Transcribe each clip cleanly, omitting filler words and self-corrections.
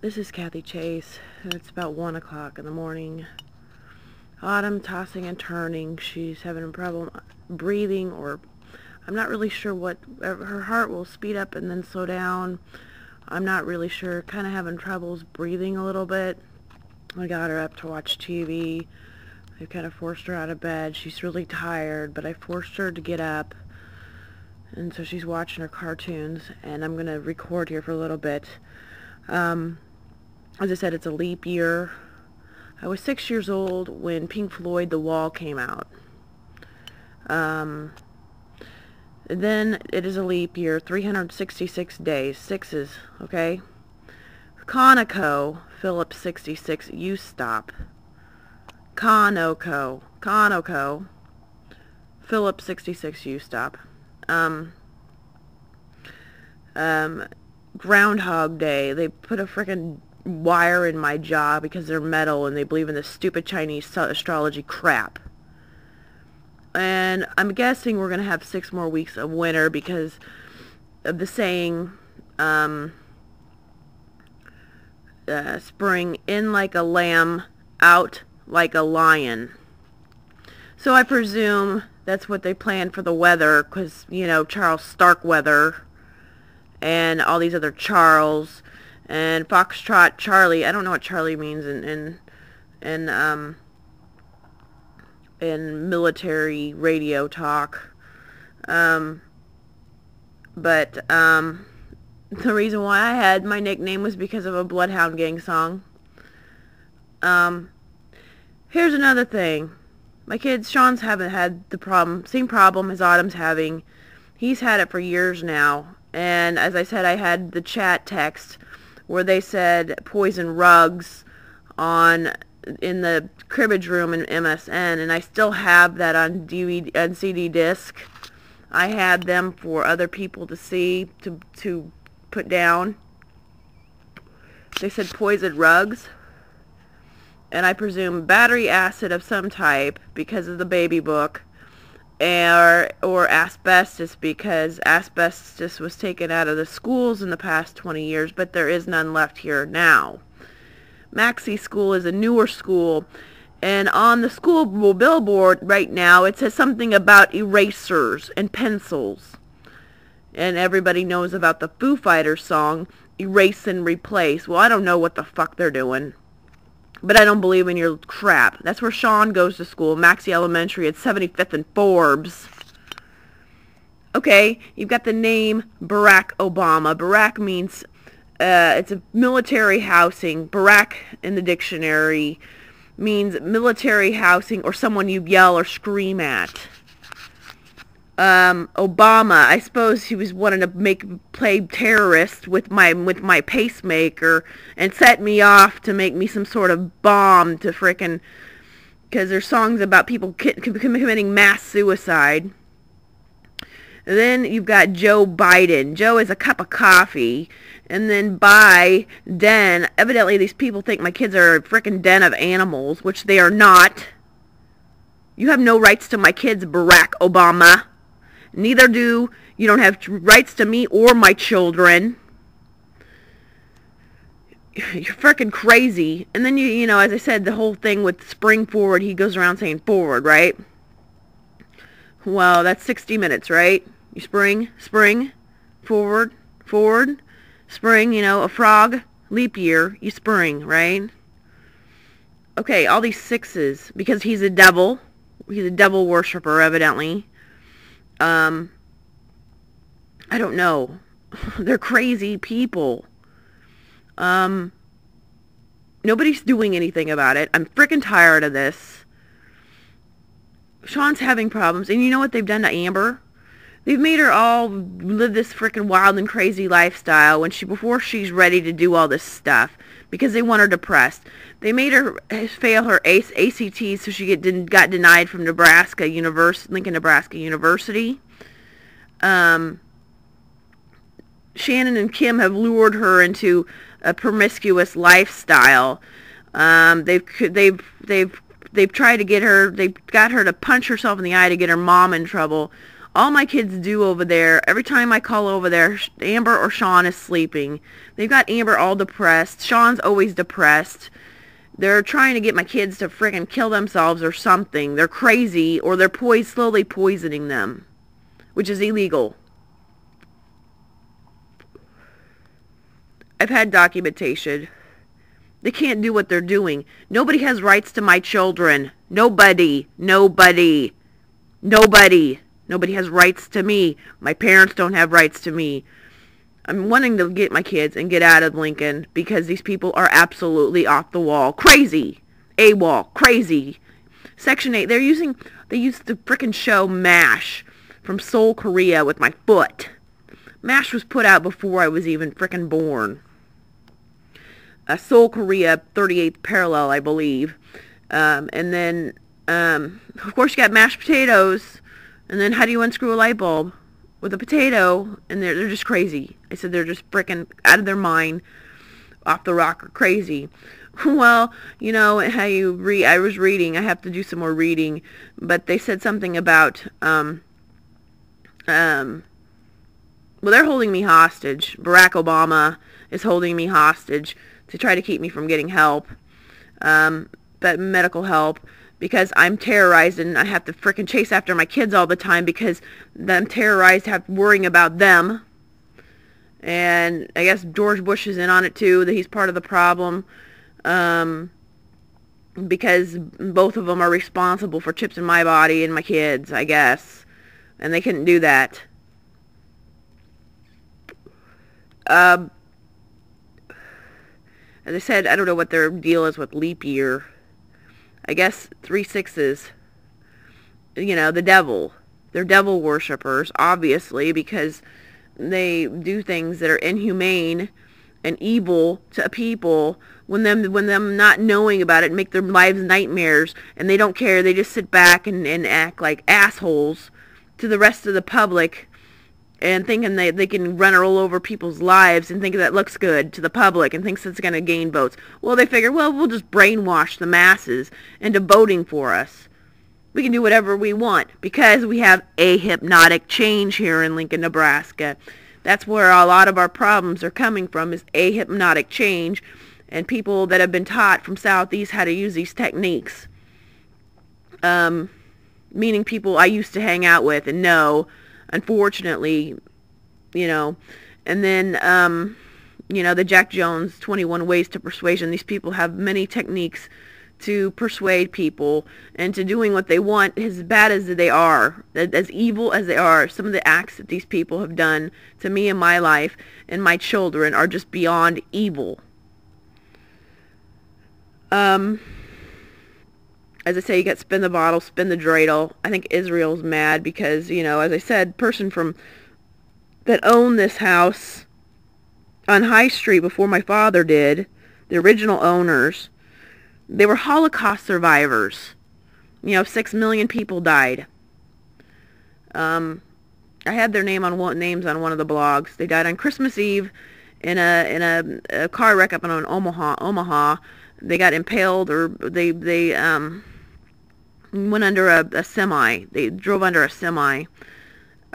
This is Kathy Chase. It's about 1 o'clock in the morning. Autumn tossing and turning. She's having a problem breathing, or I'm not really sure what. Her heart will speed up and then slow down. I'm not really sure. Kind of having troubles breathing a little bit. I got her up to watch TV. I kind of forced her out of bed. She's really tired, but I forced her to get up. And so she's watching her cartoons, and I'm going to record here for a little bit. As I said, it's a leap year. I was 6 years old when Pink Floyd The Wall came out. Then it is a leap year, 366 days, sixes, okay? Conoco, Phillips 66, you stop. Conoco, Phillips 66, you stop. Groundhog Day, they put a frickin' wire in my jaw because they're metal and they believe in this stupid Chinese astrology crap. And I'm guessing we're going to have 6 more weeks of winter because of the saying, spring in like a lamb, out like a lion. So I presume that's what they planned for the weather, because, you know, Charles Starkweather and all these other Charles and Foxtrot Charlie. I don't know what Charlie means in military radio talk. But the reason why I had my nickname was because of a Bloodhound Gang song. Here's another thing. My kids, Sean's haven't had the same problem as Autumn's having. He's had it for years now. And as I said, I had the chat text where they said poison rugs in the cribbage room in MSN, and I still have that on DVD and CD disc. I had them for other people to see, to put down. They said poison rugs, and I presume battery acid of some type because of the baby book, or asbestos because asbestos was taken out of the schools in the past 20 years, but there is none left here now. Maxie School is a newer school, and on the school billboard right now it says something about erasers and pencils. And everybody knows about the Foo Fighters song, Erase and Replace. Well, I don't know what the fuck they're doing, but I don't believe in your crap. That's where Sean goes to school, Maxie Elementary at 75th and Forbes. Okay, you've got the name Barack Obama. Barack means, it's a military housing. Barack in the dictionary means military housing or someone you yell or scream at. Obama, I suppose he was wanting to play terrorist with my pacemaker and set me off to make me some sort of bomb to frickin', because there's songs about people committing mass suicide. And then you've got Joe Biden. Joe is a cup of coffee. And then Biden, evidently these people think my kids are a frickin' den of animals, which they are not. You have no rights to my kids, Barack Obama. Neither do you. Don't have rights to me or my children. You're freaking crazy. And then you know, as I said, the whole thing with spring forward, he goes around saying forward, right? Well, that's 60 minutes, right? You spring, forward, spring, you know, a frog, leap year, you spring, right? Okay, all these sixes, because he's a devil. He's a devil worshiper, evidently. I don't know. They're crazy people. Nobody's doing anything about it. I'm freaking tired of this. Sean's having problems, and you know what they've done to Amber? They've made her all live this freaking wild and crazy lifestyle before she's ready to do all this stuff, because they want her depressed. They made her fail her ACTs so she got denied from Lincoln, Nebraska University. Shannon and Kim have lured her into a promiscuous lifestyle. They've tried to get her. They got her to punch herself in the eye to get her mom in trouble. All my kids do over there, every time I call over there, Amber or Sean is sleeping. They've got Amber all depressed. Sean's always depressed. They're trying to get my kids to frickin' kill themselves or something. They're crazy, or they're slowly poisoning them, which is illegal. I've had documentation. They can't do what they're doing. Nobody has rights to my children. Nobody. Nobody. Nobody. Nobody has rights to me. My parents don't have rights to me. I'm wanting to get my kids and get out of Lincoln because these people are absolutely off the wall. Crazy. AWOL. Crazy. Section 8. They used the frickin' show MASH from Seoul, Korea with my foot. MASH was put out before I was even frickin' born. Seoul, Korea, 38th parallel, I believe. And then, of course, you got mashed potatoes. And then how do you unscrew a light bulb? With a potato. And they're just crazy. I said they're just frickin' out of their mind, off the rocker, crazy. Well, you know, how you read, I was reading, I have to do some more reading, but they said something about, well, they're holding me hostage. Barack Obama is holding me hostage to try to keep me from getting help, but medical help, because I'm terrorized and I have to frickin' chase after my kids all the time because I'm terrorized, worrying about them. And I guess George Bush is in on it too, that he's part of the problem, because both of them are responsible for chips in my body and my kids, I guess, and they couldn't do that. As I said, I don't know what their deal is with leap year. I guess 3 6s. You know, the devil. They're devil worshippers, obviously, because they do things that are inhumane and evil to people when them not knowing about it make their lives nightmares, and they don't care. They just sit back and act like assholes to the rest of the public, and thinking they can run all over people's lives and think that looks good to the public and thinks it's going to gain votes. Well, they figure, well, we'll just brainwash the masses into voting for us. We can do whatever we want because we have a hypnotic change here in Lincoln, Nebraska. That's where a lot of our problems are coming from, is a hypnotic change, and people that have been taught from Southeast how to use these techniques. Meaning people I used to hang out with and know, unfortunately, you know. And then, you know, the Jack Jones 21 Ways to Persuasion. These people have many techniques to persuade people into doing what they want, as bad as they are, as evil as they are. Some of the acts that these people have done to me in my life and my children are just beyond evil. As I say, you got spin the bottle, spin the dreidel. I think Israel's mad because, you know, as I said, person that owned this house on High Street before my father did, the original owners, they were Holocaust survivors. You know, 6 million people died. I had their names on one of the blogs. They died on Christmas Eve in a car wreck up in Omaha. They got impaled, or they went under a semi. They drove under a semi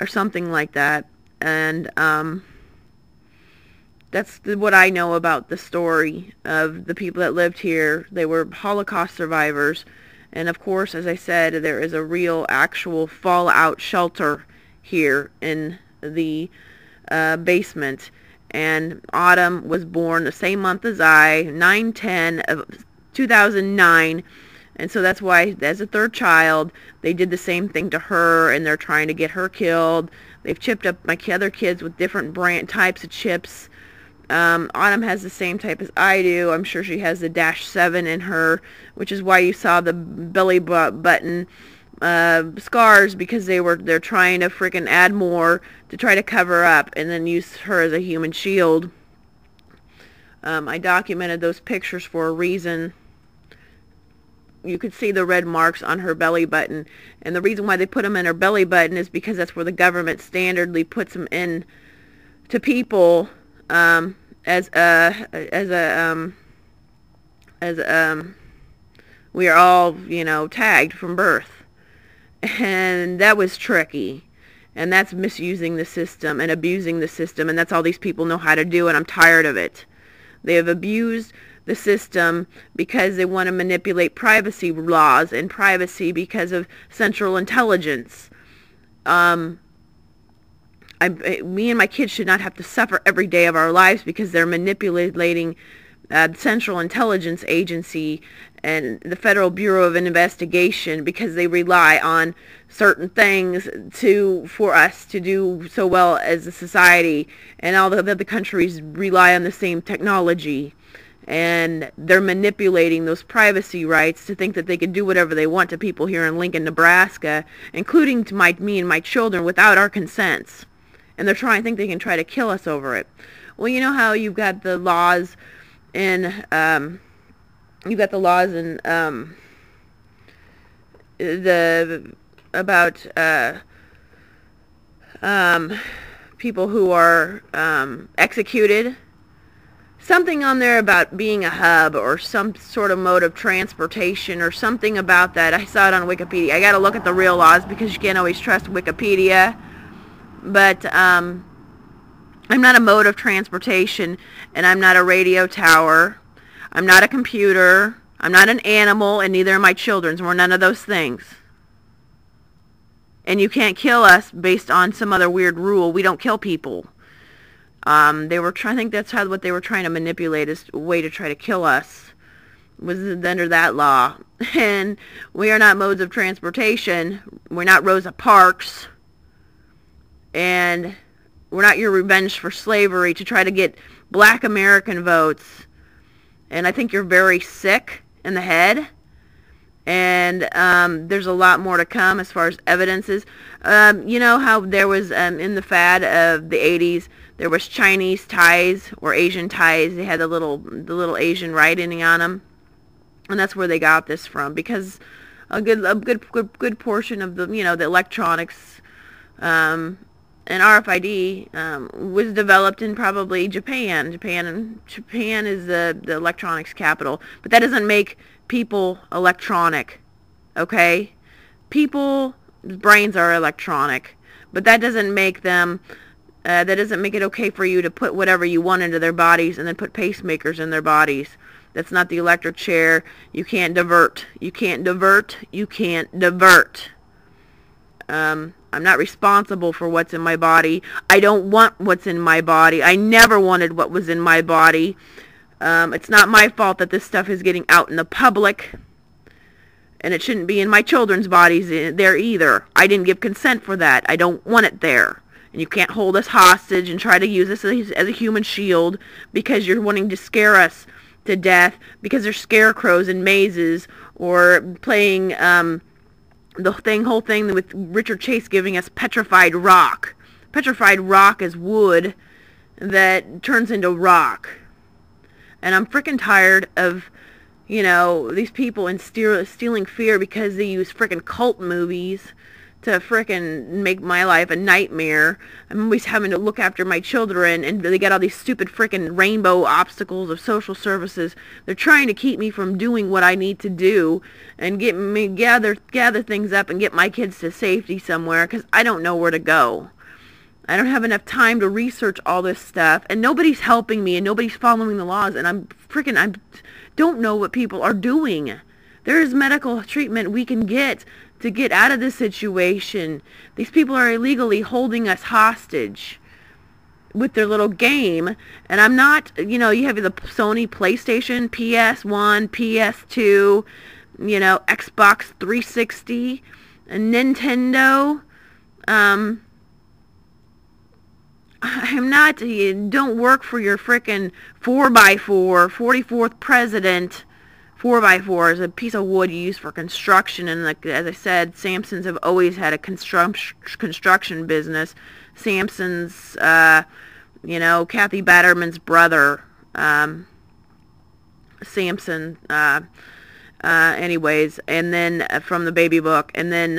or something like that. And that's what I know about the story of the people that lived here. They were Holocaust survivors. And of course, as I said, there is a real actual fallout shelter here in the basement. And Autumn was born the same month as I, 9/10 of 2009. And so that's why, as a third child, they did the same thing to her, and they're trying to get her killed. They've chipped up my other kids with different types of chips. Autumn has the same type as I do. I'm sure she has the -7 in her, which is why you saw the belly button scars, because they're trying to freaking add more to try to cover up and then use her as a human shield. I documented those pictures for a reason. You could see the red marks on her belly button, and the reason why they put them in her belly button is because that's where the government standardly puts them in to people, we are all, you know, tagged from birth. And that was tricky. And that's misusing the system and abusing the system, and that's all these people know how to do, and I'm tired of it. They have abused the system because they want to manipulate privacy laws and privacy because of central intelligence. Me and my kids should not have to suffer every day of our lives because they're manipulating Central Intelligence Agency and the Federal Bureau of Investigation because they rely on certain things for us to do so well as a society, and all the other countries rely on the same technology, and they're manipulating those privacy rights to think that they can do whatever they want to people here in Lincoln, Nebraska, including to me and my children without our consents. And they're think they can try to kill us over it. Well, you know how you've got the laws in about people who are executed. Something on there about being a hub or some sort of mode of transportation or something about that. I saw it on Wikipedia. I got to look at the real laws because you can't always trust Wikipedia. But I'm not a mode of transportation, and I'm not a radio tower. I'm not a computer. I'm not an animal, and neither are my children. We're none of those things. And you can't kill us based on some other weird rule. We don't kill people. I think that's what they were trying to manipulate, as a way to try to kill us, was under that law. And we are not modes of transportation. We're not Rosa Parks. And we're not your revenge for slavery to try to get black American votes. And I think you're very sick in the head. And there's a lot more to come as far as evidences. You know how there was, in the fad of the 80s, there was Chinese ties or Asian ties. They had the little Asian writing on them. And that's where they got this from. Because a good portion of the, the electronics, and RFID was developed in probably Japan. Japan is the electronics capital. But that doesn't make people electronic, okay? People's brains are electronic. But that doesn't make them, that doesn't make it okay for you to put whatever you want into their bodies and then put pacemakers in their bodies. That's not the electric chair. You can't divert. You can't divert. You can't divert. I'm not responsible for what's in my body. I don't want what's in my body. I never wanted what was in my body. It's not my fault that this stuff is getting out in the public. And it shouldn't be in my children's bodies there either. I didn't give consent for that. I don't want it there. And you can't hold us hostage and try to use this as a human shield because you're wanting to scare us to death because there's scarecrows in mazes or playing whole thing with Richard Chase giving us petrified rock. Petrified rock is wood that turns into rock. And I'm freaking tired of, these people instilling fear because they use freaking cult movies to frickin' make my life a nightmare. I'm always having to look after my children, and they got all these stupid frickin' rainbow obstacles of social services. They're trying to keep me from doing what I need to do and get me gather things up and get my kids to safety somewhere, because I don't know where to go. I don't have enough time to research all this stuff, and nobody's helping me, and nobody's following the laws, and I don't know what people are doing. There is medical treatment we can get to get out of this situation. These people are illegally holding us hostage with their little game, and I'm not, you have the Sony PlayStation, PS1, PS2, Xbox 360, and Nintendo. I'm not, don't work for your frickin' 4x4, 44th president. 4x4 is a piece of wood used for construction, and as I said, Samsons have always had a construction business. Samson's, Kathy Batterman's brother, Samson, anyways, and then from the baby book, and then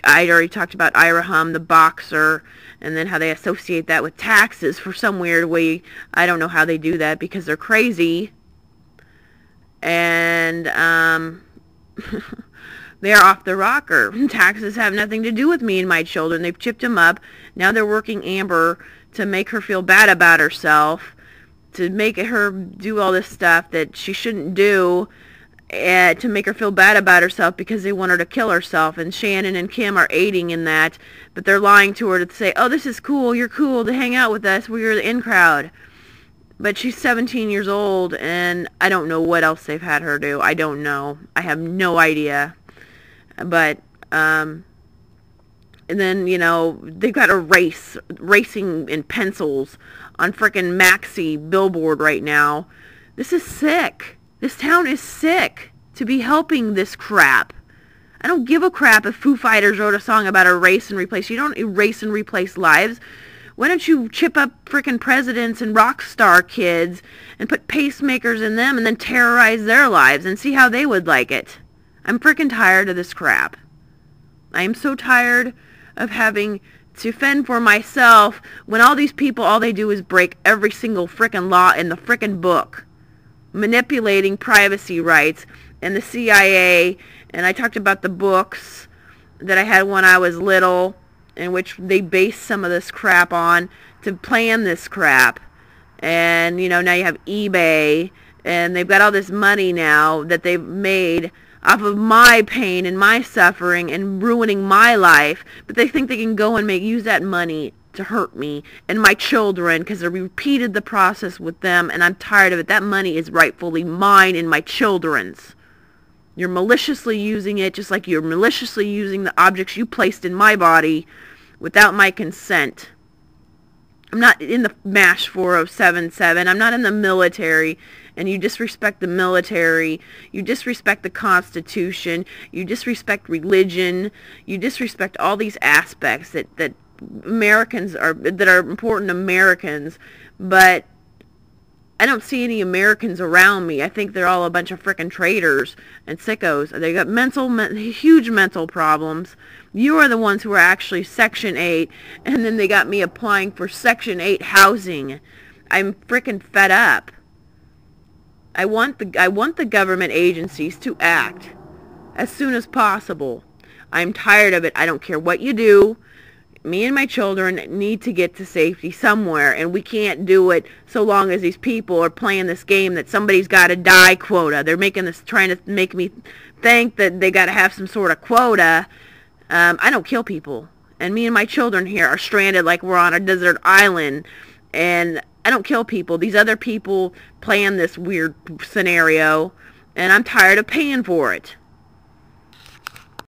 I'd already talked about Ira Hum, the boxer, and then how they associate that with taxes for some weird way. I don't know how they do that because they're crazy. And They are off the rocker. Taxes have nothing to do with me and my children. They've chipped them up. Now they're working Amber to make her feel bad about herself, to make her do all this stuff that she shouldn't do, to make her feel bad about herself because they want her to kill herself. And Shannon and Kim are aiding in that, but they're lying to her to say, oh, this is cool, you're cool to hang out with us, we're the in crowd. But she's 17 years old, and I don't know what else they've had her do. I don't know. I have no idea. But, and then, you know, they've got a racing in pencils on frickin' Maxi billboard right now. This is sick. This town is sick to be helping this crap. I don't give a crap if Foo Fighters wrote a song about erase and replace. You don't erase and replace lives. Why don't you chip up frickin' presidents and rock star kids and put pacemakers in them and then terrorize their lives and see how they would like it? I'm frickin' tired of this crap. I am so tired of having to fend for myself when all these people, all they do is break every single frickin' law in the frickin' book. Manipulating privacy rights and the CIA, and I talked about the books that I had when I was little, in which they based some of this crap on to plan this crap. And, you know, now you have eBay, and they've got all this money now that they've made off of my pain and my suffering and ruining my life, but they think they can go and use that money to hurt me and my children because they repeated the process with them, and I'm tired of it. That money is rightfully mine and my children's. You're maliciously using it just like you're maliciously using the objects you placed in my body without my consent. I'm not in the MASH 4077. I'm not in the military, and you disrespect the military. You disrespect the Constitution. You disrespect religion. You disrespect all these aspects that Americans are, that are important to Americans, but I don't see any Americans around me. I think they're all a bunch of frickin' traitors and sickos. They got huge mental problems. You are the ones who are actually Section 8, and then they got me applying for Section 8 housing. I'm frickin' fed up. I want the government agencies to act as soon as possible. I'm tired of it. I don't care what you do. Me and my children need to get to safety somewhere, and we can't do it so long as these people are playing this game that somebody's got to die quota. They're making this, trying to make me think that they got to have some sort of quota. I don't kill people, and me and my children here are stranded like we're on a desert island, and I don't kill people. These other people plan this weird scenario, and I'm tired of paying for it.